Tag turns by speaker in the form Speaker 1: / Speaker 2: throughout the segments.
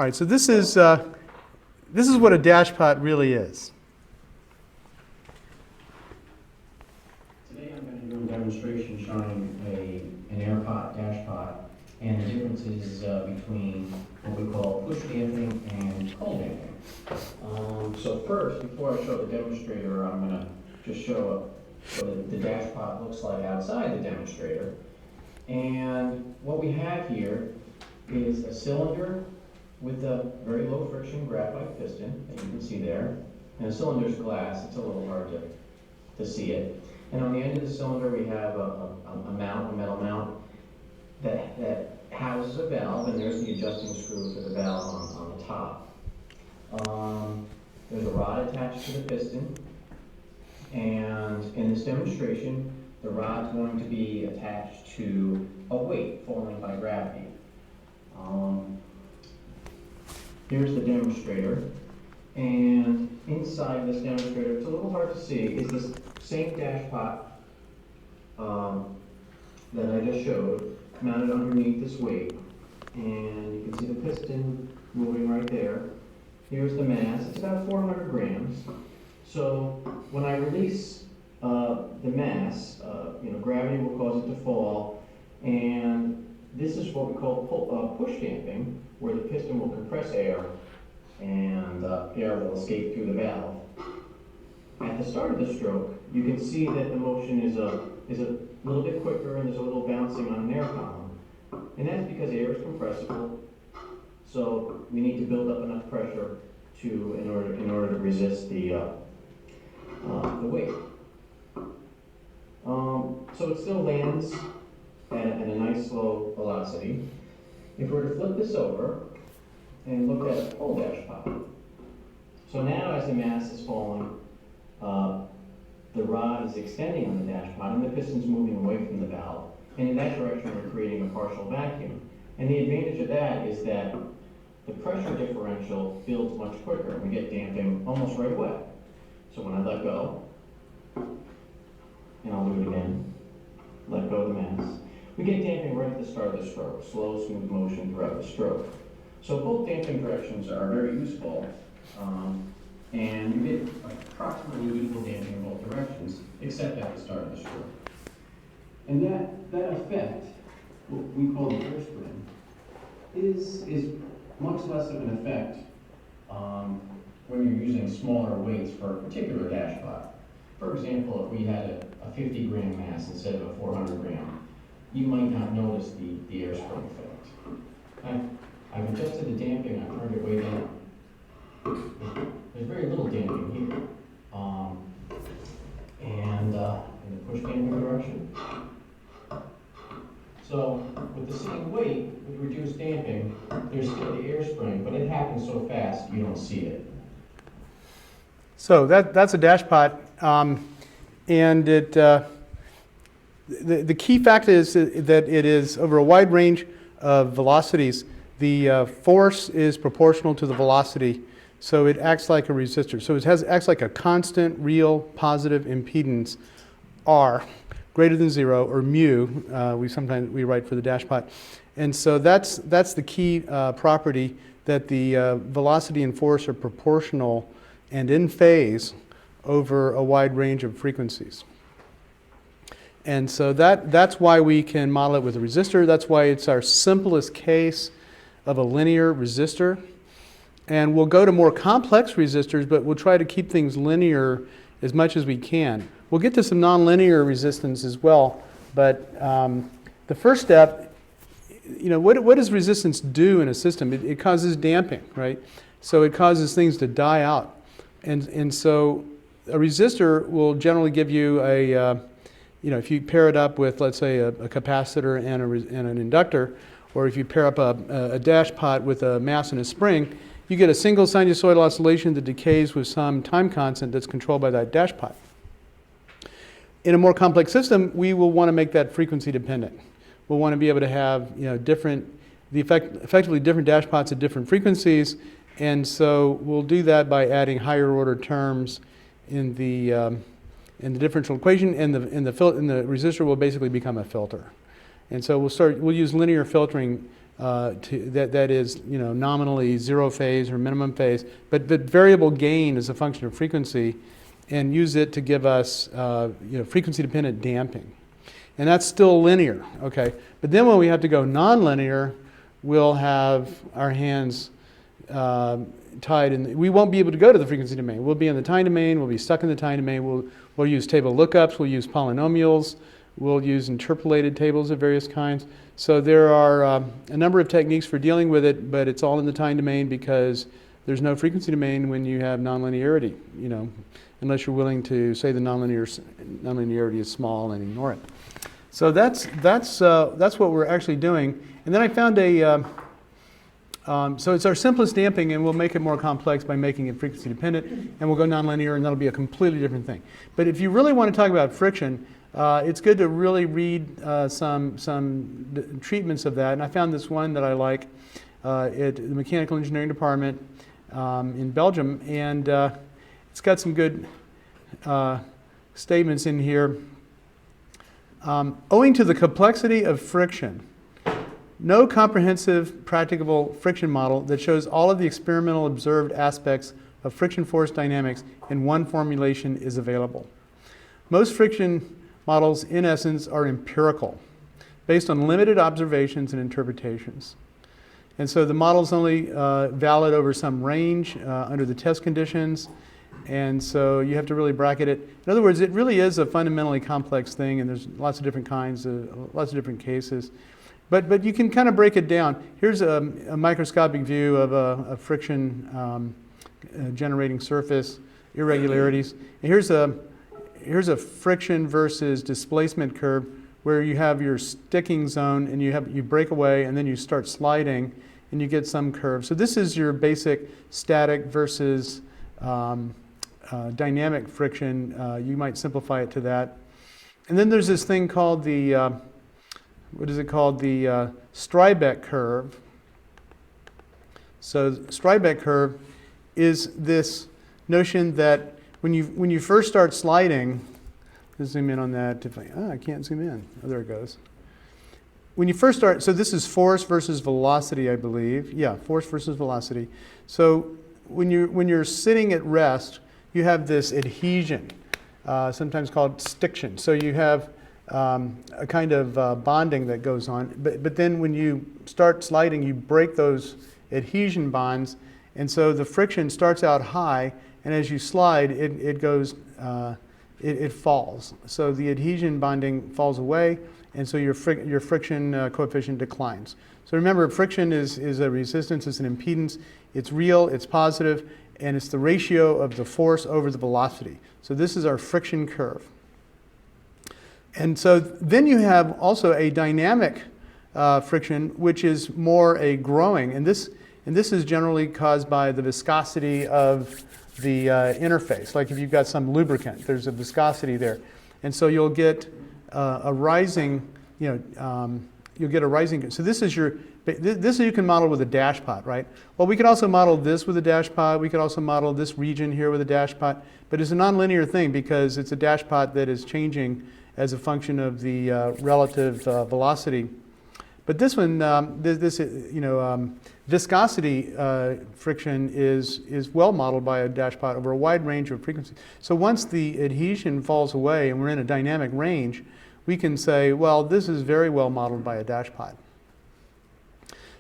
Speaker 1: All right, so this is what a dashpot really is.
Speaker 2: Today I'm going to do a demonstration showing an air pot, dash pot, and the differences between what we call push damping and cold damping. So first, before I show the demonstrator, I'm going to just show what the dash pot looks like outside the demonstrator. And what we have here is a cylinder with a very low friction graphite piston that you can see there. And the cylinder's glass, it's a little hard to see it. And on the end of the cylinder we have a metal mount that houses a valve, and there's the adjusting screw for the valve on the top. There's a rod attached to the piston, and in this demonstration the rod's going to be attached to a weight falling by gravity. Here's the demonstrator, and inside this demonstrator, it's a little hard to see, is this same dash pot that I just showed, mounted underneath this weight. And you can see the piston moving right there. Here's the mass, it's about 400 grams. So when I release the mass, gravity will cause it to fall, and this is what we call push damping, where the piston will compress air and air will escape through the valve. At the start of the stroke, you can see that the motion is a little bit quicker, and there's a little bouncing on an air column. And that's because air is compressible, so we need to build up enough pressure in order to resist the weight. So it still lands at a nice slow velocity. If we were to flip this over and look at a full dash pot, so now as the mass is falling, the rod is extending on the dash pot and the piston's moving away from the valve, and in that direction we're creating a partial vacuum. And the advantage of that is that the pressure differential builds much quicker, and we get damping almost right away. So when I let go, and I'll do it again, let go of the mass, we get damping right at the start of the stroke, slow, smooth motion throughout the stroke. So both damping directions are very useful, and you get approximately equal damping in both directions, except at the start of the stroke. And that effect, what we call the air spring, is much less of an effect when you're using smaller weights for a particular dash pot. For example, if we had a 50 gram mass instead of a 400 gram, you might not notice the air spring effect. I've adjusted the damping, I've turned it way down. There's very little damping here. In the push damping direction. So with the same weight, with reduced damping, there's still the air spring, but it happens so fast you don't see it.
Speaker 1: So that's a dash pot, and it the key fact is that it is over a wide range of velocities. The force is proportional to the velocity, so it acts like a resistor. So it acts like a constant, real, positive impedance, R, greater than 0, or mu. We write for the dash pot, and so that's the key property, that the velocity and force are proportional and in phase over a wide range of frequencies. And so that's why we can model it with a resistor. That's why it's our simplest case of a linear resistor. And we'll go to more complex resistors, but we'll try to keep things linear as much as we can. We'll get to some nonlinear resistance as well, but the first step, what does resistance do in a system? It causes damping, right? So it causes things to die out. And so a resistor will generally give you if you pair it up with, let's say, a capacitor and an inductor, or if you pair up a dash pot with a mass and a spring, you get a single sinusoidal oscillation that decays with some time constant that's controlled by that dash pot. In a more complex system, we will want to make that frequency dependent. We'll want to be able to have effectively different dash pots at different frequencies, and so we'll do that by adding higher order terms in the differential equation, and the resistor will basically become a filter. And so we'll use linear filtering that is, nominally zero phase or minimum phase, but variable gain is a function of frequency, and use it to give us frequency-dependent damping. And that's still linear, okay? But then when we have to go nonlinear, we'll have our hands tied, and we won't be able to go to the frequency domain. We'll be in the time domain, we'll be stuck in the time domain, we'll use table lookups, we'll use polynomials, we'll use interpolated tables of various kinds. So there are a number of techniques for dealing with it, but it's all in the time domain because there's no frequency domain when you have nonlinearity, unless you're willing to say the nonlinearity is small and ignore it. So that's what we're actually doing. And then I found so it's our simplest damping, and we'll make it more complex by making it frequency dependent, and we'll go nonlinear, and that'll be a completely different thing. But if you really want to talk about friction, it's good to really read some treatments of that. And I found this one that I like at the Mechanical Engineering Department in Belgium, and it's got some good statements in here. Owing to the complexity of friction, no comprehensive practicable friction model that shows all of the experimental observed aspects of friction force dynamics in one formulation is available. Most friction models, in essence, are empirical, based on limited observations and interpretations. And so the model's only valid over some range under the test conditions, and so you have to really bracket it. In other words, it really is a fundamentally complex thing, and there's lots of different kinds, lots of different cases. But you can kind of break it down. Here's a microscopic view of a friction generating surface, irregularities. And here's a friction versus displacement curve where you have your sticking zone, and you break away, and then you start sliding, and you get some curve. So this is your basic static versus dynamic friction. You might simplify it to that. And then there's this thing called the the Strybeck curve. So Strybeck curve is this notion that when you first start sliding, let's zoom in on that. I can't zoom in. Oh, there it goes. When you first start, so this is force versus velocity, I believe. Yeah, force versus velocity. So when you're sitting at rest, you have this adhesion, sometimes called stiction. So you have a kind of bonding that goes on. But then when you start sliding, you break those adhesion bonds, and so the friction starts out high, and as you slide, it goes, it falls. So the adhesion bonding falls away, and so your friction coefficient declines. So remember, friction is a resistance, it's an impedance, it's real, it's positive, and it's the ratio of the force over the velocity. So this is our friction curve. And so then you have also a dynamic friction, which is more a growing, and this is generally caused by the viscosity of the interface. Like if you've got some lubricant, there's a viscosity there, and so you'll get a rising, you'll get a rising. So this is you can model with a dash pot, right? Well, we could also model this with a dash pot. We could also model this region here with a dash pot, but it's a nonlinear thing because it's a dash pot that is changing as a function of the relative velocity. But this one, viscosity friction is well modeled by a dash pot over a wide range of frequencies. So once the adhesion falls away and we're in a dynamic range, we can say, well, this is very well modeled by a dash pot.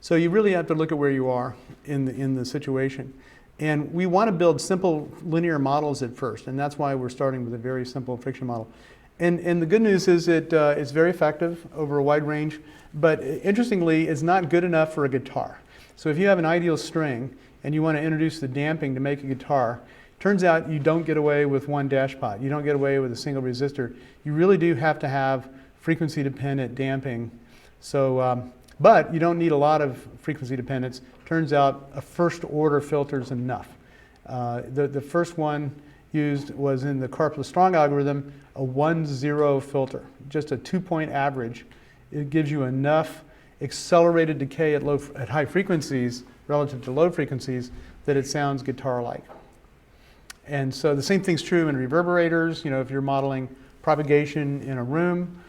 Speaker 1: So you really have to look at where you are in the situation. And we want to build simple linear models at first, and that's why we're starting with a very simple friction model. And the good news is it's very effective over a wide range, but interestingly, it's not good enough for a guitar. So if you have an ideal string and you want to introduce the damping to make a guitar, turns out you don't get away with one dash pot. You don't get away with a single resistor. You really do have to have frequency-dependent damping. So, but you don't need a lot of frequency dependence. Turns out a first-order filter is enough. The first one used was in the Karplus-Strong algorithm, a 1-0 filter, just a 2-point average. It gives you enough accelerated decay at high frequencies relative to low frequencies that it sounds guitar-like. And so the same thing's true in reverberators. If you're modeling propagation in a room,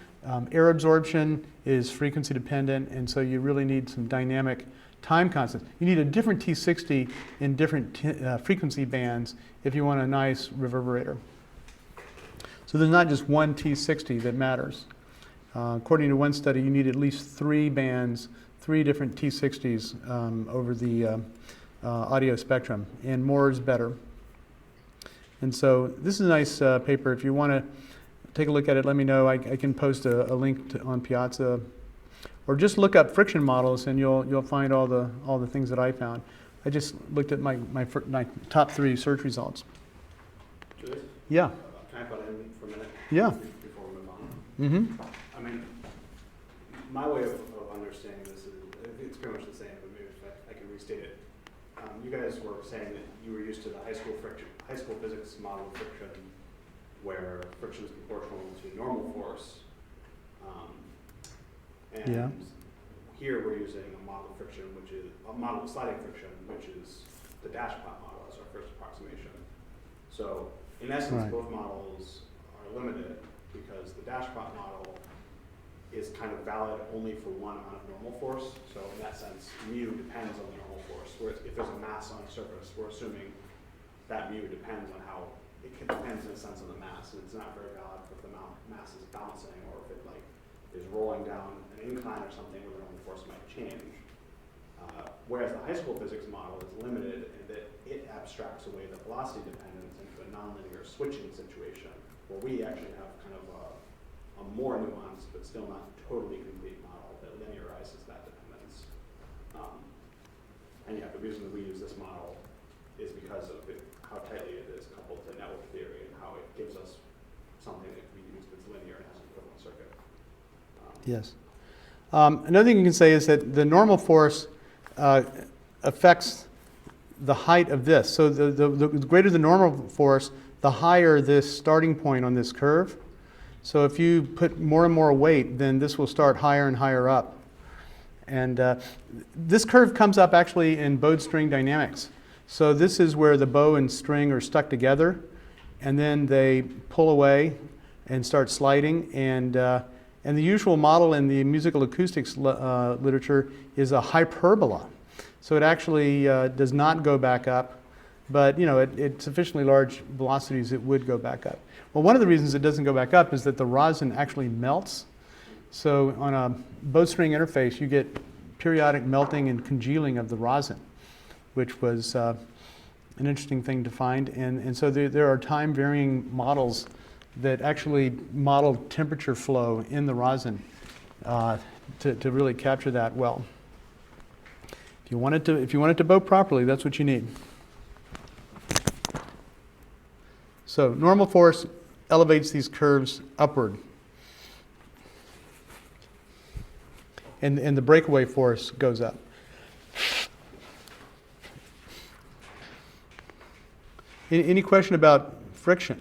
Speaker 1: Air absorption is frequency dependent, and so you really need some dynamic time constants. You need a different T60 in different frequency bands if you want a nice reverberator. So there's not just one T60 that matters. According to one study, you need at least 3 bands, 3 different T60s over the audio spectrum, and more is better. And so this is a nice paper. If you want to take a look at it, let me know. I can post a link on Piazza, or just look up friction models, and you'll find all the things that I found. I just looked at my top 3 search results.
Speaker 3: Julius?
Speaker 1: Yeah.
Speaker 3: Can I butt in for a minute?
Speaker 1: Yeah.
Speaker 3: Before we move on.
Speaker 1: Mm-hmm.
Speaker 3: I mean, my way of understanding this is, it's pretty much the same, but maybe if I can restate it. You guys were saying that you were used to the high school physics model of friction, where friction is proportional to normal force. And
Speaker 1: Yeah.
Speaker 3: here we're using a model of friction, which is a model of sliding friction, which is the dashpot model as our first approximation. So in essence,
Speaker 1: Right.
Speaker 3: both models are limited because the dashpot model is kind of valid only for one amount of normal force. So in that sense, mu depends on the normal force. Whereas if there's a mass on a surface, we're assuming that mu depends on how, depends in a sense on the mass. And it's not very valid if the mass is bouncing, or if it like is rolling down an incline or something where the normal force might change. Whereas the high school physics model is limited in that it abstracts away the velocity dependence into a nonlinear switching situation, where we actually have kind of a more nuanced but still not totally complete model that linearizes that dependence. And yeah, the reason that we use this model is because of how tightly it is coupled to network theory and how it gives us something that can be used that's linear and has an equivalent circuit.
Speaker 1: Yes. Another thing you can say is that the normal force affects the height of this. So the greater the normal force, the higher this starting point on this curve. So if you put more and more weight, then this will start higher and higher up. And this curve comes up actually in bowed string dynamics. So this is where the bow and string are stuck together, and then they pull away and start sliding. And the usual model in the musical acoustics literature is a hyperbola. So it actually does not go back up, but at sufficiently large velocities it would go back up. Well, one of the reasons it doesn't go back up is that the rosin actually melts. So on a bowed string interface, you get periodic melting and congealing of the rosin, which was an interesting thing to find. And so there are time varying models that actually model temperature flow in the rosin to really capture that well. If you want it to bow properly, that's what you need. So normal force elevates these curves upward, and the breakaway force goes up. Any question about friction?